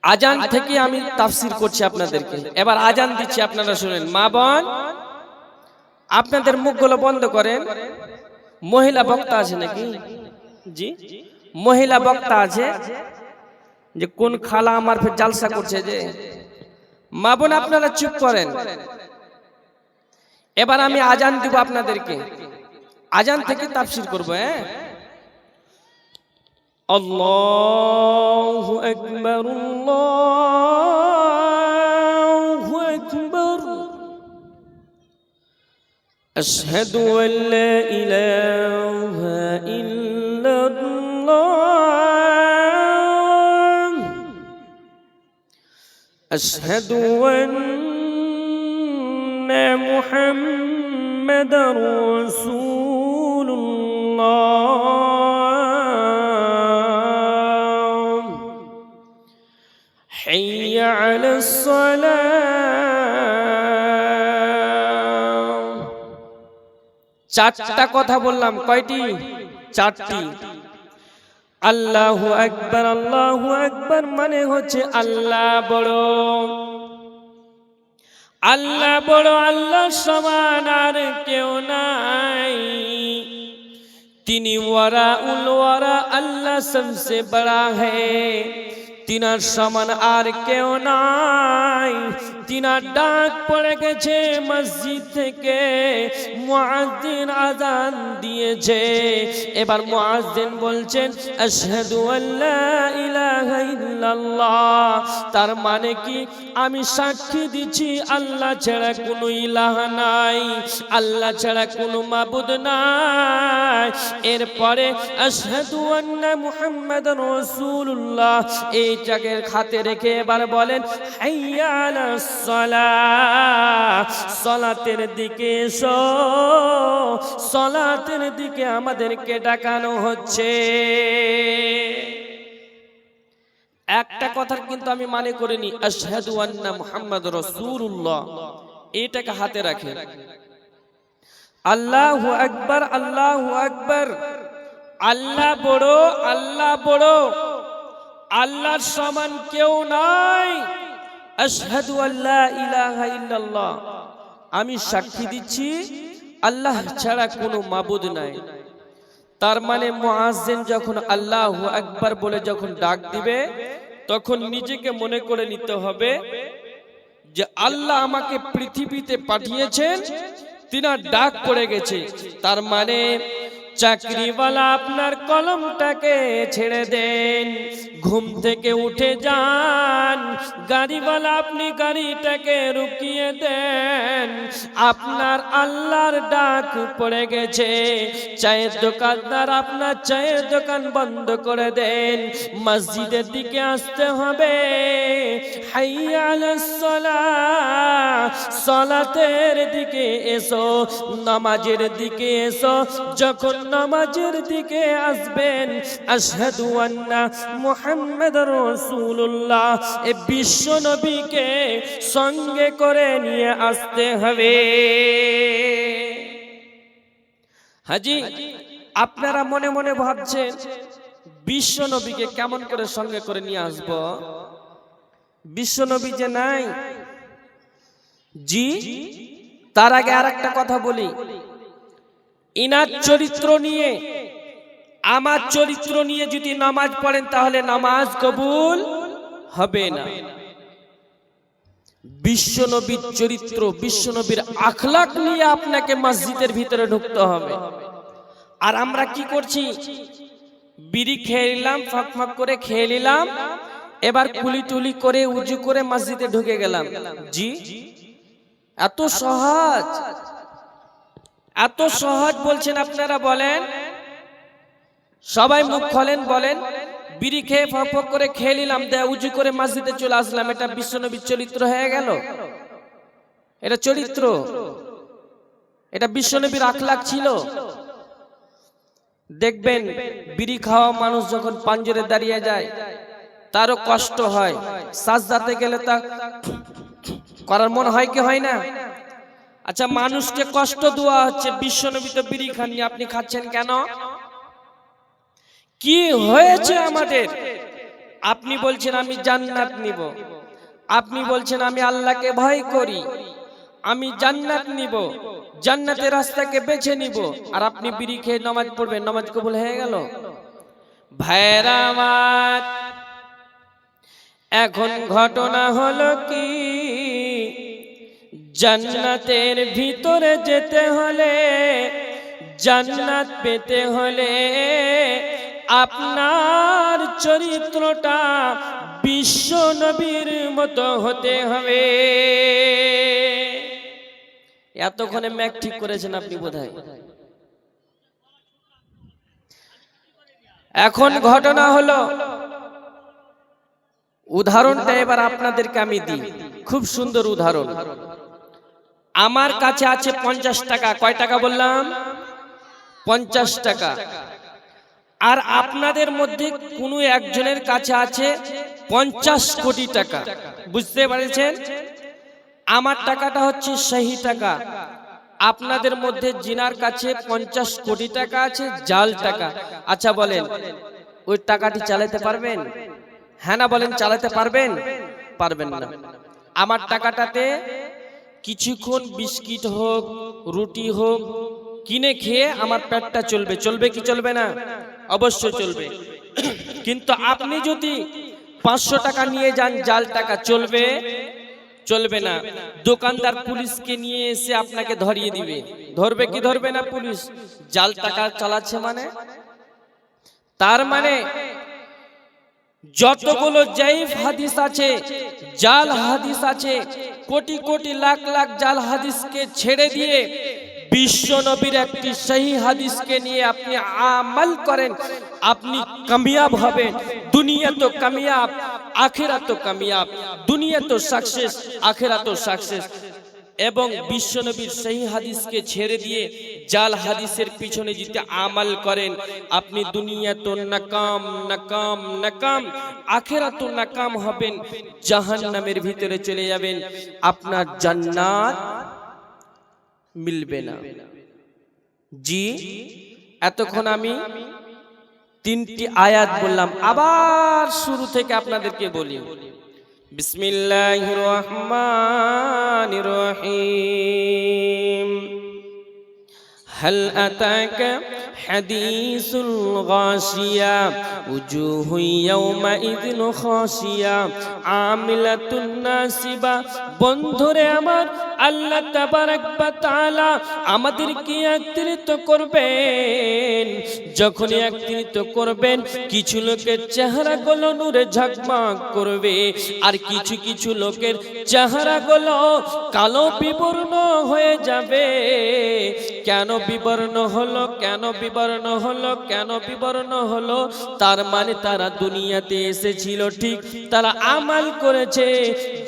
আজান থেকে আমি তাফসীর করছি আপনাদেরকে। এবার আজান দিচ্ছি, আপনারা শুনেন। মা বোন, আপনাদের মুখগুলো বন্ধ করেন। মহিলা বক্তা আছে নাকি? জি, মহিলা বক্তা আছে যে কোন খালা আমার ফের জালসা করছে যে। মা বোন আপনারা চুপ করেন। এবার আমি আজান দিব আপনাদেরকে, আজান থেকে তাফসীর করব। হ্যাঁ, আল্লাহু আকবার, আল্লাহু আকবার, আশহাদু আল লা ইলাহা ইল্লাল্লাহ, আশহাদু আন্না মুহাম্মাদার রাসূলুল্লাহ, হাইয়া আলাস সালাহ। চারটা কথা বললাম, কয়টি? চারটি। আল্লাহু আকবার, আল্লাহু আকবার মানে হচ্ছে আল্লাহ বড়, আল্লাহ বড়, আল্লাহ সমান আর কেউ নাই। তিনি ওয়ারাউল ওয়ারা, আল্লাহ সবসে বড়া হ্যায়, তিনার সমান আর কেউ নাই। তিনার ডাক পড়ে গেছে মসজিদ থেকে, মুয়াজ্জিন আযান দিয়েছে। এবার মুয়াজ্জিন বলছেন আশহাদু আল্লা ইলাহা ইল্লাল্লাহ। তার মানে কি? আমি সাক্ষী দিচ্ছি আল্লাহ ছাড়া কোনো ইলাহ নাই, আল্লাহ ছাড়া কোনো মাবুদ নাই। এরপরে আশহাদু আন্না মুহাম্মাদার রাসূলুল্লাহ, এইটাকে হাতে রেখে এবার বলেন হাইয়া আলাস সালাহ, সালাতের দিকে এসো, সালাতের দিকে আমাদেরকে ডাকানো হচ্ছে। একটা কথা কিন্তু আমি মানে করিনি, আশহাদু আন্না মুহাম্মাদুর রাসূলুল্লাহ, এটাকে হাতে রাখে। আল্লাহু আকবার, আল্লাহু আকবার, আল্লাহ বড়, আল্লাহ বড়, আল্লাহর সমান কেউ নাই। আশহাদু আল্লা ইলাহা ইল্লাল্লাহ, আমি সাক্ষী দিচ্ছি আল্লাহ ছাড়া কোনো মাবুদ নাই। তার মানে মুয়াজ্জিন যখন আল্লাহু আকবার বলে যখন ডাক দিবে, তখন নিজেকে মনে করে নিতে হবে যে আল্লাহ আমাকে পৃথিবীতে পাঠিয়েছেন, তিনার ডাক পড়ে গেছে। তার মানে চাকরিওয়ালা আপনার কলমটাকে ছেড়ে দেন, ঘুম থেকে উঠে যান। গাড়িওয়ালা আপনি গাড়িটাকে রুকিয়ে দেন, আপনার আল্লাহর ডাক পড়ে গেছে। চায়ের দোকানদার আপনার চায়ের দোকান বন্ধ করে দেন, মসজিদের দিকে আসতে হবে। হাইয়া আলাস সালাহ, সালাতের দিকে এসো, নামাজের দিকে এসো। যখন নামাজের দিকে আসবেন, আশহাদু আন্না মুহাম্মাদুর রাসূলুল্লাহ, এ বিশ্ব নবীকে সঙ্গে করে নিয়ে আসতে হবে। হাজি, আপনারা মনে মনে ভাবছেন বিশ্ব নবীকে কেমন করে সঙ্গে করে নিয়ে আসব? বিশ্ব নবী যে নাই। জি, তার আগে আর একটা কথা বলি। ইনার চরিত্র নিয়ে, আমার চরিত্র নিয়ে যদি নামাজ পড়েন তাহলে নামাজ কবুল হবে না। বিশ্বনবীর চরিত্র, বিশ্বনবীর আখলাক নিয়ে আপনাকে মসজিদের ভিতরে ঢুকতে হবে। আর আমরা কি করছি? বিড়ি খেয়ে নিলাম, ফাঁক ফাঁক করে খেয়ে নিলাম, এবার কুলি টুলি করে উজু করে মসজিদে ঢুকে গেলাম। জি, এত সহজ, এত সহজ বলছেন আপনারা? বলেন, সবাই মুখ খোলেন, বলেন। বিড়ি খেয়ে ফক ফক করে খেয়ে নিলাম, উজু করে মসজিদে চলে আসলাম, এটা বিশ্বনবীর চরিত্র হয়ে গেল? এটা চরিত্র? এটা বিশ্বনবীর আখলাক ছিল? দেখবেন বিড়ি খাওয়া মানুষ যখন পাঞ্জরে দাঁড়িয়ে যায় তারও কষ্ট হয়, সাজদাতে গেলে তা করার মন হয় কি হয় না? আচ্ছা, মানুষকে কষ্ট দেওয়া হচ্ছে, বিশ্বনবী তো বিড়ি খাননি, আপনি খাচ্ছেন কেন? কি হয়েছে আমাদের? আপনি বলছেন আমি জান্নাত নিব, আপনি বলছেন আমি আল্লাহকে ভয় করি, আমি জান্নাত নিব, জান্নাতের রাস্তাকে বেছে নিব, আর আপনি বিড়ি খেয়ে নামাজ পড়বেন, নামাজ কবুল হয়ে গেল? ভাইরা আমার, এখন ঘটনা হলো কি, জান্নাতের ভিতরে যেতে হলে, জান্নাত পেতে হলে আপনার চরিত্রটা বিশ্ব নবীর মতো হতে হবে। এতক্ষণে ম্যাক ঠিক করেছেন আপনি বোধহয়। এখন ঘটনা হলো, উদাহরণটা এবার আপনাদেরকে আমি দিই, খুব সুন্দর উদাহরণ। আমার কাছে আছে 50 টাকা। কয় টাকা বললাম? 50 টাকা। আর আপনাদের মধ্যে কোনো একজনের কাছে আছে 50 কোটি টাকা। বুঝতে পারছেন? আমার টাকাটা হচ্ছে সহি টাকা, আপনাদের মধ্যে জিনার কাছে 50 কোটি টাকা আছে জাল টাকা। আচ্ছা বলেন, ওই টাকাটি চালাতে পারবেন? হ্যাঁ না বলেন, চালাতে পারবেন? পারবেন না। আমার টাকাটাতে কিছুক্ষণ বিস্কিট হোক, রুটি হোক কিনে খেয়ে আমার পেটটা চলবে, চলবে কি চলবে না? অবশ্যই চলবে। কিন্তু আপনি যদি 500 টাকা নিয়ে যান জাল টাকা, চলবে? চলবে না। দোকানদার পুলিশকে নিয়ে এসে আপনাকে ধরিয়ে দিবে। ধরবে কি ধরবে না পুলিশ? জাল টাকা চালাচ্ছে মানে। তার মানে যতগুলো জাইফ হাদিস আছে, জাল হাদিস আছে, কোটি কোটি লাখ লাখ জাল হাদিসকে ছেড়ে দিয়ে বিশ্ব নবীর একটি সহি হাদিসকে নিয়ে আপনি আমল করেন, আপনি কামিয়াব হবেন। দুনিয়া তো কামিয়াব, আখিরাত তো কামিয়াব। দুনিয়া তো সাকসেস, আখিরাত তো সাকসেস। এবং বিশ্ব নবীর সহি হাদিসকে ছেড়ে দিয়ে জাল হাদিসের পিছনে যদি আমল করেন, আপনি দুনিয়া তো নাকাম নাকাম নাকাম, আখিরাত তো নাকাম হবেন, জাহান্নামের ভিতরে চলে যাবেন, আপনার জান্নাত মিলবে না। জি, এতক্ষণ আমি 3টি আয়াত বললাম, আবার শুরু থেকে আপনাদেরকে বলি। বিসমিল্লাহির রহমানির রহিম। হাল আতাকা হাদিসুল গাশিয়া উজুহু ইয়াওমাইযিন খাশিয়া আমিলাতুন নাসিবা। বন্ধুরে আমার, আল্লাহ তাবারক ওয়া তাআলা আমাদেরকে একত্রিত করবেন। যখন একত্রিত করবেন, কিছু লোকের চেহারাগুলো নূরে ঝকমক করবে, আর কিছু কিছু লোকের চেহারাগুলো কালো বিবর্ণ হয়ে যাবে। কেন বিবর্ণ হলো? কেন বিবর্ণ হলো? কেন বিবর্ণ হলো? তার মানে তারা দুনিয়াতে এসেছিল ঠিক, তারা আমল করেছে,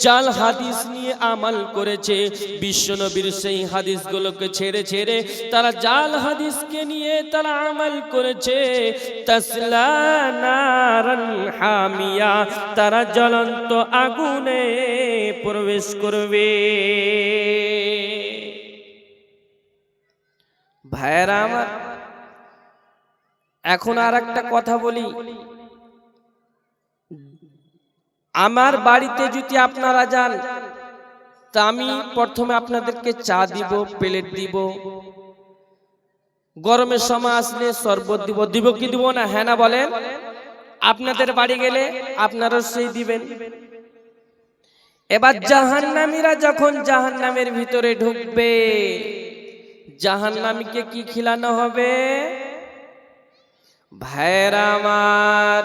জাল হাদিস নিয়ে আমল করেছে। বিশ্ব নবীর সেই হাদিসগুলোকে ছেড়ে ছেড়ে তারা জাল হাদিসকে নিয়ে তারা আমল করেছে। তাসলা নারান হামিয়া, তারা জ্বলন্ত আগুনে প্রবেশ করবে। ভাইরা আমার, এখন আর একটা কথা বলি। আমার বাড়িতে যদি আপনারা যান, তা আমি প্রথমে আপনাদেরকে চা দিব, প্লেট দিব, গরমের সময় আসলে শরবত দিব। দিব কি দিব না? হ্যাঁ না বলেন? আপনাদের বাড়ি গেলে আপনারা সেই দিবেন। এবার জাহান্নামীরা যখন জাহান্নামের ভিতরে ঢুকবে, জাহান্নামীকে কি খিলানো হবে? ভাইরা আমার,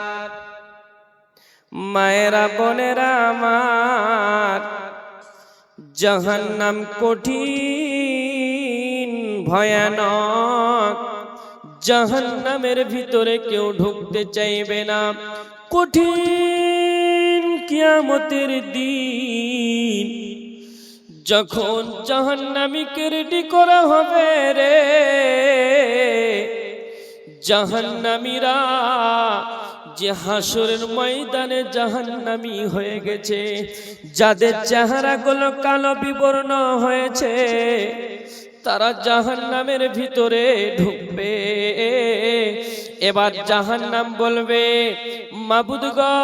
মায়েরা বোনেরা আমার, জাহান্নাম কঠিন ভয়ানক। জাহান্নামের ভিতরে কেউ ঢুকতে চাইবে না। কঠিন কিয়ামতের দিন যখন জাহান্নামীকে রেডি করা হবে রে, জাহান্নামীরা যে হাসরের ময়দানে জাহান্নামী হয়ে গেছে, যাদের চেহারাগুলো কালো বিবর্ণ হয়েছে, তারা জাহান্নামের ভিতরে ঢুকবে। এবার জাহান্নাম বলবে, মাবুদ গো,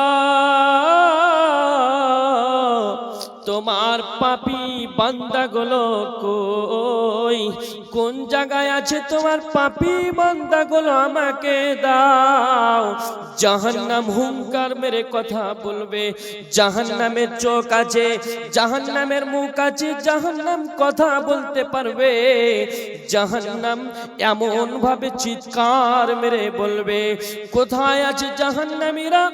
তোমার পাপী বান্দাগুলো কই? কোন জায়গায় আছে তোমার পাপী বান্দাগুলো? আমাকে দাও। জাহান্নাম হুঙ্কার মেরে কথা বলবে। জাহান্নামের চোখ আছে, জাহান্নামের মুখ আছে, জাহান্নাম কথা বলতে পারবে। জাহান্নাম এমন ভাবে চিৎকার মেরে বলবে, কোথায় আছে জাহান্নামীরা?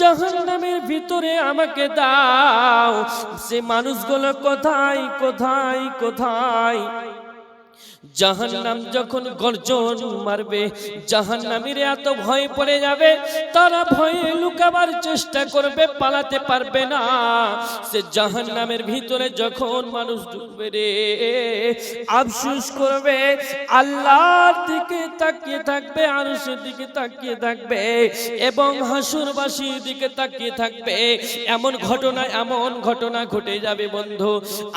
জাহান্নামের ভিতরে আমাকে দাও। সে মানুষগুলো কোথায় কোথায় কোথায়? জাহান্নাম যখন গর্জন মারবে, জাহান্নামীরা এত ভয় পড়ে যাবে, তারা ভয়ে লুকাবার চেষ্টা করবে, পালাতে পারবে না। সে জাহান্নামের ভিতরে যখন মানুষ ঢুকবে রে, আফসোস করবে, আল্লাহর দিকে তাকিয়ে থাকবে, আরশের দিকে তাকিয়ে থাকবে এবং হাসুরবাসীর দিকে তাকিয়ে থাকবে। এমন ঘটনা ঘটে যাবে বন্ধু।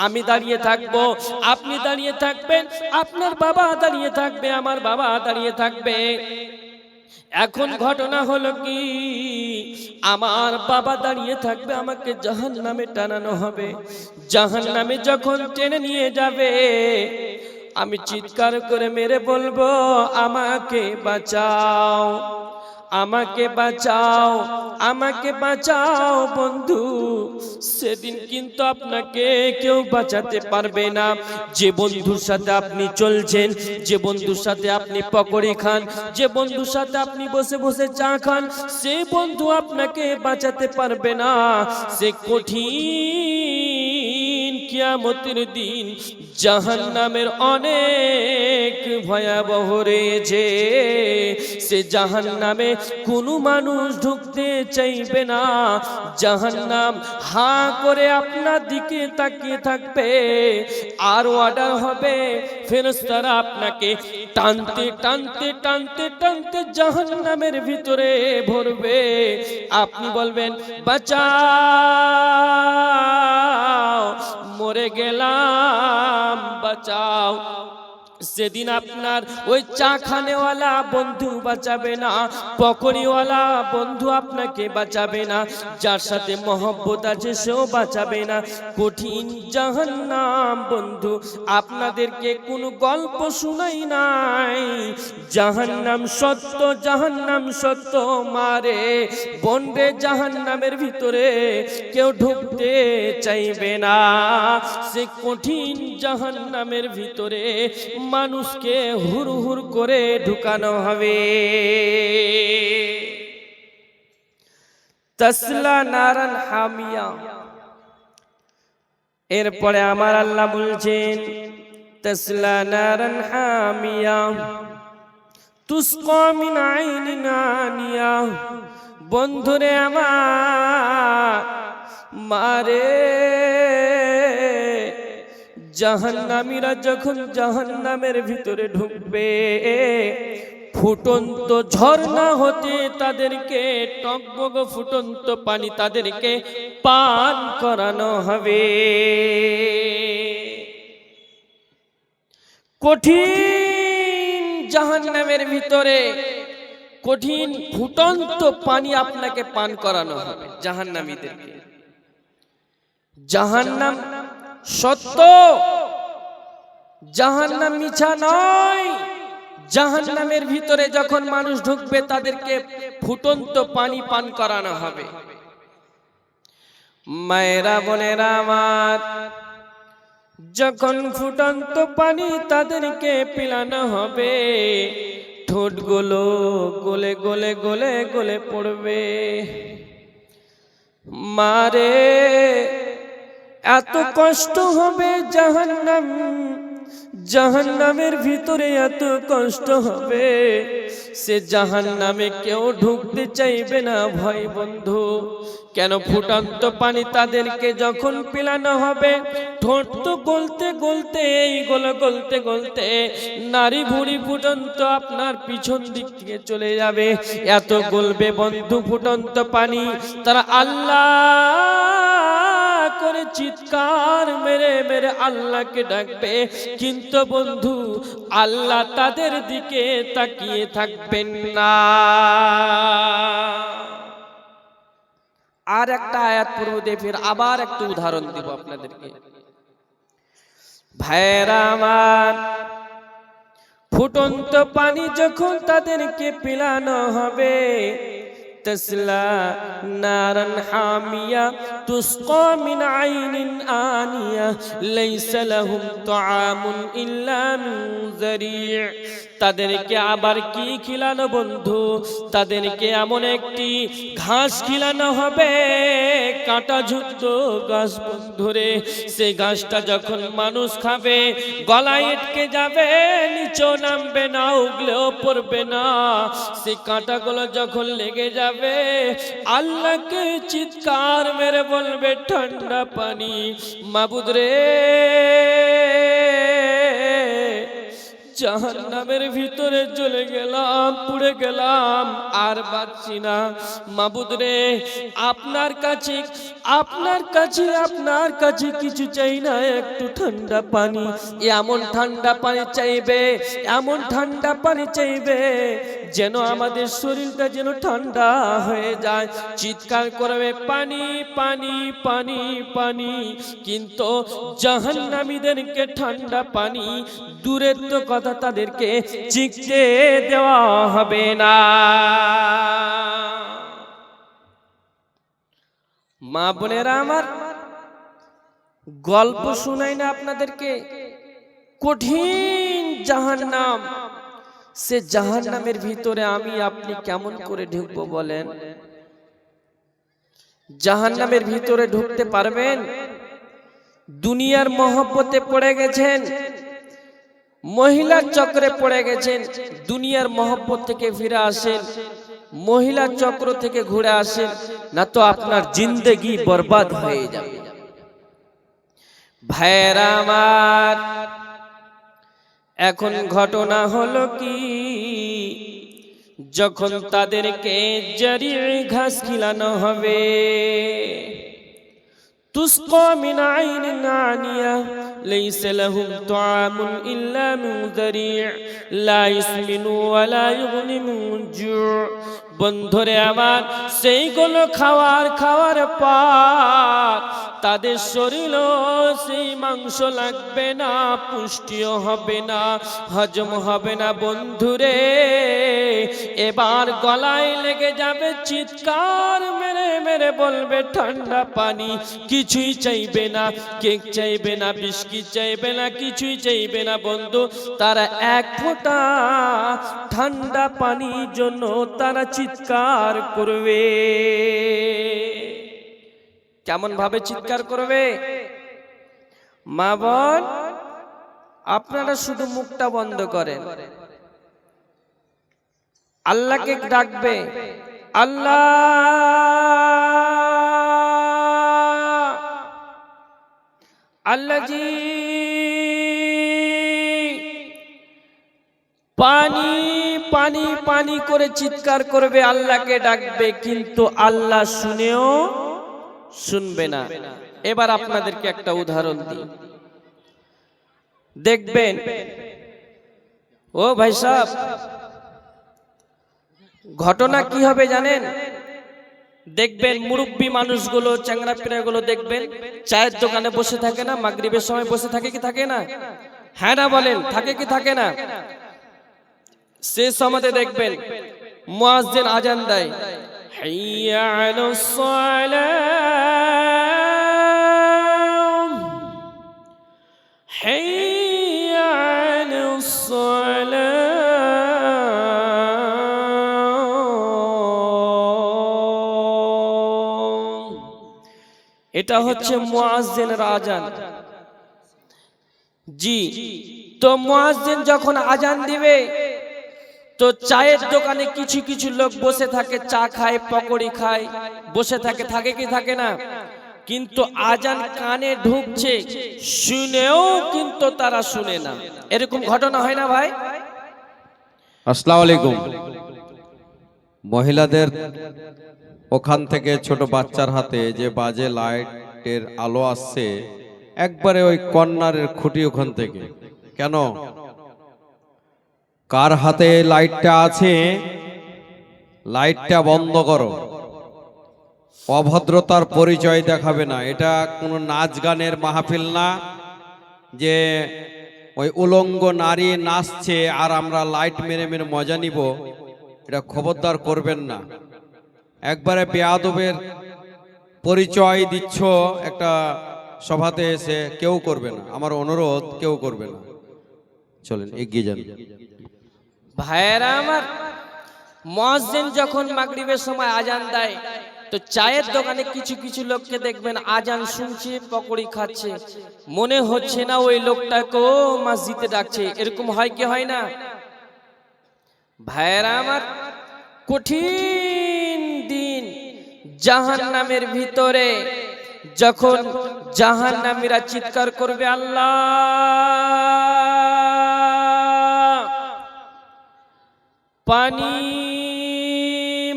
আমি দাঁড়িয়ে থাকবো, আপনি দাঁড়িয়ে থাকবেন, আপনার বাবা দাঁড়িয়ে থাকবে, আমার বাবা দাঁড়িয়ে থাকবে। এখন ঘটনা হলো কি, আমার বাবা দাঁড়িয়ে থাকবে, আমাকে জাহান্নামে টানানো হবে। জাহান্নামে যখন টেনে নিয়ে যাবে, আমি চিৎকার করে মেরে বলবো, আমাকে বাঁচাও, আমাকে বাঁচাও, আমাকে বাঁচাও বন্ধু। সেদিন কিন্তু আপনাকে কেউ বাঁচাতে পারবে না। যে বন্ধুর সাথে আপনি চলছেন, যে বন্ধুর সাথে আপনি পকোড়ি খান, যে বন্ধুর সাথে আপনি বসে বসে চা খান, সে বন্ধু আপনাকে বাঁচাতে পারবে না। সে কঠিন কিয়ামতের দিন জাহান্নামের অনেক ভয়াবহ রয়েছে। সে জাহান্নামে কোনো মানুষ ঢুকতে চাইবে না। জাহান্নাম হাঁ করে আপনার দিকে তাকিয়ে থাকবে, আর অর্ডার হবে, ফেরেশতারা আপনাকে টানতে টানতে টানতে টানতে জাহান্নামের ভিতরে ভরবে। আপনি বলবেন, বাঁচাও, মরে গেলাম, বাঁচাও। সেদিন আপনার ওই চা খানেওয়ালা বন্ধু বাঁচাবে না, পকড়িওয়ালা বন্ধু আপনাকে বাঁচাবে না, যার সাথে মহব্বত আছে সেও বাঁচাবে না। কঠিন জাহান্নাম বন্ধু। আপনাদেরকে কোনো গল্প শুনাই নাই, জাহান্নাম সত্য, জাহান্নাম সত্য। মারে বন্ডে জাহান্নামের ভিতরে কেউ ঢুকতে চাইবে না। সে কঠিন জাহান্নামের ভিতরে মানুষকে হুড় হুড় করে ঢুকানো হবে। তাসলা নারান হামিয়া। এরপরে আমার আল্লাহ বলছেন, তাসলা নারান হামিয়া তুসকা মিন আইনিন আনিয়া। বন্ধুরে আমার, মারে জাহান্নামীরা যখন জাহান্নামের ভিতরে ঢুকবে, ফুটন্ত ঝর্ণা হতে তাদেরকে টকবগ ফুটন্ত পানি তাদেরকে পান করানো হবে। কঠিন জাহান্নামের ভিতরে কঠিন ফুটন্ত পানি আপনাকে পান করানো হবে জাহান্নামীদেরকে। জাহান্নাম সত্য, জাহান্নাম মিছা নয়। জাহান্নামের ভিতরে যখন মানুষ ঢুকবে তাদেরকে ফুটন্ত পানি পান করানো হবে। মায়েরা বোনেরা আমার, যখন ফুটন্ত পানি তাদেরকে পিলানো হবে, ঠোঁটগুলো গলে গলে গলে গলে পড়বে। মারে এত কষ্ট হবে, জাহান্নাম, জাহান্নামের ভিতরে এত কষ্ট হবে, সে জাহান্নামে কেউ ঢুকতে চাইবে না ভয় বন্ধু। কেন? ফুটন্ত পানি তাদেরকে যখন পিলানো হবে, ঠোঁট তো গলতে গলতে, এইগুলো গলতে গলতে নারী ভুঁড়ি ফুটন্ত আপনার পিছন দিক থেকে চলে যাবে। এত গলবে বন্ধু ফুটন্ত পানি, তারা আল্লাহ করে চিৎকার মেরে মেরে আল্লাহকে ডাকবে, কিন্তু বন্ধু আল্লাহ তাদের দিকে তাকিয়ে থাকবেন না। আর একটা আয়াত পড়ব দিয়ে ফির আবার একটা উদাহরণ দিব আপনাদেরকে। ভাইরা আমার, ফুটন্ত পানি যখন তাদেরকে পিলানো হবে, তসলা নারান হামিয়া তুসকা মিন আইনিন আনিয়া লাইসা লাহুম তুআমুন ইল্লা মিন যারি'। তাদেরকে আবার কি খিলানো বন্ধু? তাদেরকে এমন একটি ঘাস খিলানো হবে, কাঁটাযুক্ত ঘাস বন্ধুরে। সেই ঘাসটা যখন মানুষ খাবে গলায় আটকে যাবে, নিচেও নামবে না, উগলেও পড়বে না। সেই কাঁটাগুলো যখন লেগে যাবে, আল্লাহকে চিৎকার মেরে বলবে ঠান্ডা পানি, মাবুদ রে জাহান্নামের ভিতরে চলে গেলাম, পুড়ে গেলাম, আর বাঁচছি না। মাবুদ রে আপনার কাছে কিছু চাই না, একটু ঠান্ডা পানি। এমন ঠান্ডা পানি চাইবে, এমন ঠান্ডা পানি চাইবে যেন আমাদের শরীরটা যেন ঠান্ডা হয়ে যায়। চিৎকার করবে পানি পানি পানি পানি, কিন্তু জাহান্নামীদেরকে ঠান্ডা পানি দূরের তো কথা, তাদেরকে চিকতে দেওয়া হবে না। মা বোনেরা আমার, গল্প শোনাই না আপনাদেরকে? কঠিন জাহান্নাম, সে জাহান্নামের ভিতরে আমি আপনি কেমন করে ঢুকবো বলেন? জাহান্নামের ভিতরে ঢুকতে পারবেন? দুনিয়ার মহব্বতে পড়ে গেছেন, মহিলার চক্রে পড়ে গেছেন, দুনিয়ার মহব্বত থেকে ফিরে আসেন, মহিলার চক্র থেকে ঘুরে আসেন, না তো আপনার জিন্দেগি বরবাদ হয়ে যাবে। ভাইরা আমার, এখন ঘটনা হলো কি, যখন তাদেরকে জারি'ই ঘাস খিলানো হবে, তুসকা মিন আইনিন আনিয়া লাইসা লাহুম তুআমুন ইল্লা মিন যারি' লা ইসমিনু ওয়া লা ইগনি মিন জু'। বন্ধুরে আমার, সেইগুলো খাওয়ার পর তাদের শরীরও সেই মাংস লাগবে না, পুষ্টিও হবে না, হজম হবে না বন্ধুরে। এবার গলায় লেগে যাবে, চিৎকার মেরে মেরে বলবে ঠান্ডা পানি। কিছুই চাইবে না, কেক চাইবে না, বিস্কিট চাইবে না, কিছুই চাইবে না বন্ধু। তারা এক ফোঁটা ঠান্ডা পানির জন্য তারা চিৎকার করবে। কেমন ভাবে চিৎকার করবে? মা বোন, আপনারা শুধু মুখটা বন্ধ করেন, আল্লাহকে ডাকবে, আল্লাহ আল্লাহজি পানি পানি পানি করে চিৎকার করবে, আল্লাহকে ডাকবে, কিন্তু আল্লাহ শুনেও শুনবে না। এবার আপনাদেরকে একটা উদাহরণ দিই, দেখবেন। ও ভাই সাহেব, ঘটনা কি হবে জানেন? দেখবেন মুরব্বী মানুষগুলো, চ্যাংড়া পিড়াগুলো দেখবেন চায়ের দোকানে বসে থাকে না? মাগরিবের সময় বসে থাকে কি থাকে না? হ্যাঁ না বলেন, থাকে কি থাকে না? সে সময়তে দেখবেন মুয়াজ্জিন আজান দেয়, হাইয়া আলাস সালাম, হাইয়া আলাস সালাম। এটা হচ্ছে মুয়াজ্জিনের আজান। জি, তো মুয়াজ্জিন যখন আজান দিবে, তো চায়ের দোকানে কিছু কিছু লোক বসে থাকে, চা খায়, পকোড়ি খায়, বসে থাকে, থাকে কি থাকে না? কিন্তু আজান কানে ঢুকছে, শুনেও কিন্তু তারা শুনে না। এরকম ঘটনা হয় না ভাই? আসসালামু আলাইকুম। মহিলাদের ওখান থেকে ছোট বাচ্চার হাতে যে বাজে লাইট লাইটের আলো আসছে একবারে ওই কর্নারের খুঁটি ওখান থেকে। কেন? কার হাতে লাইটটা আছে লাইটটা বন্ধ করো। অভদ্রতার পরিচয় দেখাবে না। এটা কোনো নাচ গানের মাহফিল না যে ওই উলঙ্গ নারী নাচছে আর আমরা লাইট মেরে মেরে মজা নিব। এটা খবরদার করবেন না। একবারে বেয়াদবের পরিচয় দিচ্ছ একটা সভাতে এসে, কেউ করবে না। আমার অনুরোধ, কেউ করবে না। চলেন এগিয়ে যান। ভাইয়েরা আমার, মুয়াজ্জিন যখন মাগরিবের সময় আজান দেয় তো চায়ের দোকানে কিছু কিছু লোককে দেখবেন আজান শুনছে, পকোড়ি খাচ্ছে, মনে হচ্ছে না ওই লোকটাকেও মসজিদে ডাকছে। এরকম হয় কি হয় না? ভাইয়েরা আমার, কঠিন দিন জাহান্নামের ভিতরে যখন জাহান্নামীরা চিৎকার করবে, আল্লাহ পানি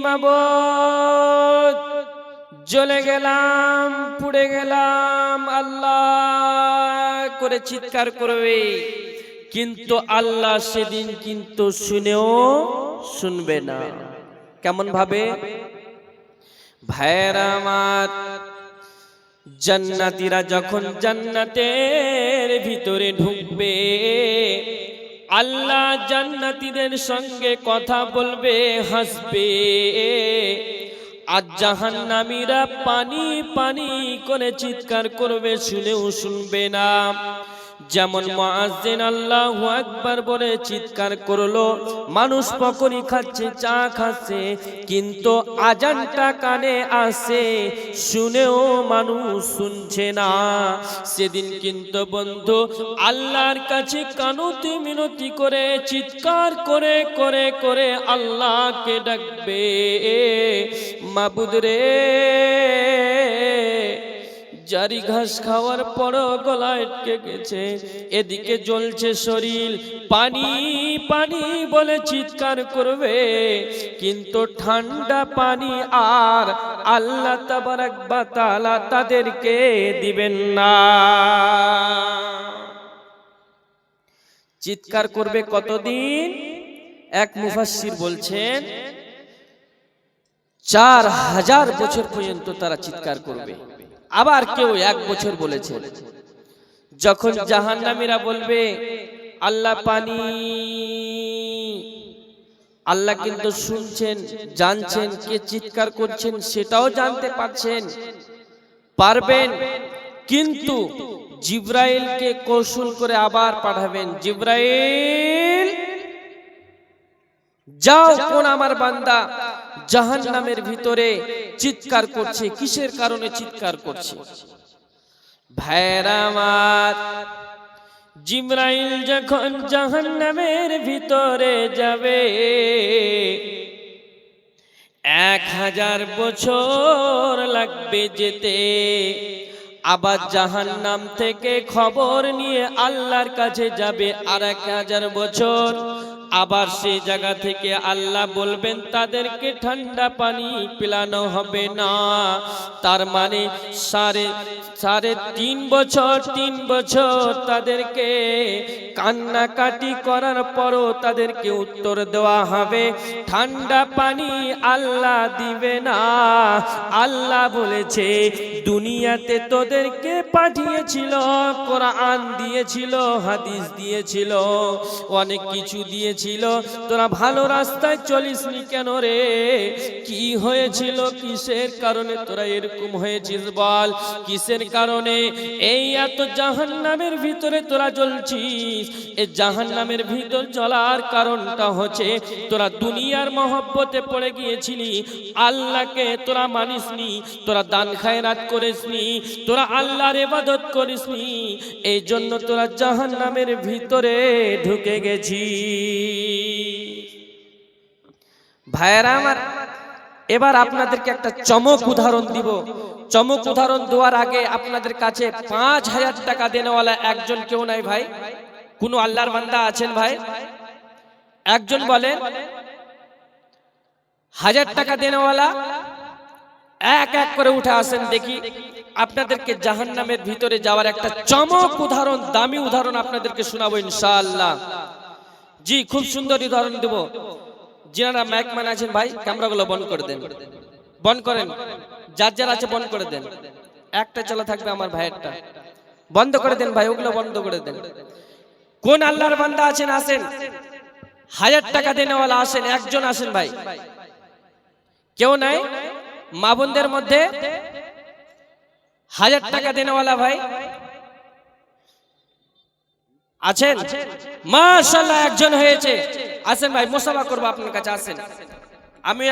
মাবুদ, জ্বলে গেলাম, পুড়ে গেলাম, আল্লাহ করে চিৎকার করবে। কিন্তু আল্লাহ সেদিন কিন্তু শুনেও শুনবে না। কেমন ভাবে? ভাইয়েরা আমার, জান্নাতীরা যখন জান্নাতের ভিতরে ঢুকবে, আল্লাহ জান্নাতীদের সঙ্গে কথা বলবে, হাসবে। আর জাহান্নামীরা পানি পানি করে চিৎকার করবে, শুনেও শুনবে না। যেমন মুয়াজ্জিন আল্লাহু আকবার বলে চিৎকার করলো, মানুষ পকোড়ি খাচ্ছে, চা খাচ্ছে, কিন্তু আজানটা কানে আসে, শুনেও মানুষ শুনছে না। সেদিন কিন্তু বন্ধু আল্লাহর কাছে কানতি মিনতি করে চিৎকার করে করে করে আল্লাহকে ডাকবে, মাবুদ রে, জারি ঘাস খাওয়ার পরও গলা আটকে গেছে, এদিকে জ্বলছে শরীর, পানি পানি বলে চিৎকার করবে, কিন্তু ঠান্ডা পানি আর আল্লাহ তাবারাক ওয়া তাআলা তাদেরকে দিবেন না। চিৎকার করবে কতদিন? এক মুফাসসির বলছেন 4000 বছর পর্যন্ত তারা চিৎকার করবে। আবার কেউ 1 বছর বলেছেন। যখন জাহান্নামীরা বলবে আল্লাহ পানি, আল্লাহ কিন্তু শুনছেন, জানছেন কে চিৎকার করছেন, সেটাও জানতে পারবেন, কিন্তু জিবরাইলকে কৌশল করে আবার পাঠাবেন, জিবরাইল যাও, কোন আমার বান্দা জাহান্নামের ভিতরে চিৎকার করছে, কিসের কারণে চিৎকার করছে? ভাইরা আমার, জিবরাইল যখন জাহান্নামের ভিতরে যাবে 1000 বছর লাগবে যেতে। আবার জাহান্নাম থেকে খবর নিয়ে আল্লাহর কাছে যাবে আর 1000 বছর। আবার সেই জায়গা থেকে আল্লাহ বলবেন তাদেরকে ঠান্ডা পানি পিলানো হবে না। তার মানে সাড়ে 3 বছর তাদেরকে কান্নাকাটি করার পরও তাদেরকে উত্তর দেওয়া হবে, ঠান্ডা পানি আল্লাহ দিবে না। আল্লাহ বলেছে দুনিয়াতে তোদেরকে পাঠিয়েছিল, কোরআন দিয়েছিল, হাদিস দিয়েছিল, অনেক কিছু দিয়েছিল, তোরা ভালো রাস্তায় চলিসনি কেন রে? কি হয়েছিল? কিসের কারণে তোরা এরকম হয়েছিস বল? কিসের কারণে এই এত জাহান্নামের ভিতরে তোরা জ্বলছিস? এই জাহান্নামের ভিতর জ্বলার কারণটা হচ্ছে তোরা দুনিয়ার মহব্বতে পড়ে গিয়েছিলি, আল্লাহকে তোরা মানিসনি, তোরা দান খায়রাত করিসনি, তোরা আল্লাহর ইবাদত করিসনি, এই জন্য তোরা জাহান্নামের ভিতরে ঢুকে গেছিস। ভাইয়েরা আমার, এবার আপনাদেরকে একটা চমক উদাহরণ দিব। চমক উদাহরণ দেওয়ার আগে আপনাদের কাছে 5000 টাকা দেনেওয়ালা একজন কেউ নাই ভাই? কোন আল্লাহর বান্দা আছেন ভাই? একজন বলেন। 1000 টাকা দেনেওয়ালা এক এক করে উঠে আসেন দেখি। আপনাদেরকে জাহান্নামের ভিতরে যাওয়ার একটা চমক উদাহরণ, দামি উদাহরণ আপনাদেরকে শোনাবো ইনশাআল্লাহ। জি, খুব সুন্দর উদাহরণ দেব। যারা মাইকম্যান আছেন ভাই, ক্যামেরাগুলো বন্ধ করে দেন, বন্ধ করেন, যার যার আছে বন্ধ করে দেন। একটা চালা থাকবে আমার ভাইয়েরটা, বন্ধ করে দেন ভাই, ওগুলো বন্ধ করে দেন। কোন আল্লাহর বান্দা আছেন? আসেন, 1000 টাকা দেনেওয়ালা আসেন, একজন আসেন ভাই। কেউ নাই? মা বোনদের মধ্যে 1000 টাকা দেনেওয়ালা ভাই আছেন? মাশাআল্লাহ, একজন হয়েছে। আসেন ভাই, মুসাফা করবো আপনার কাছে, আসেন। আমি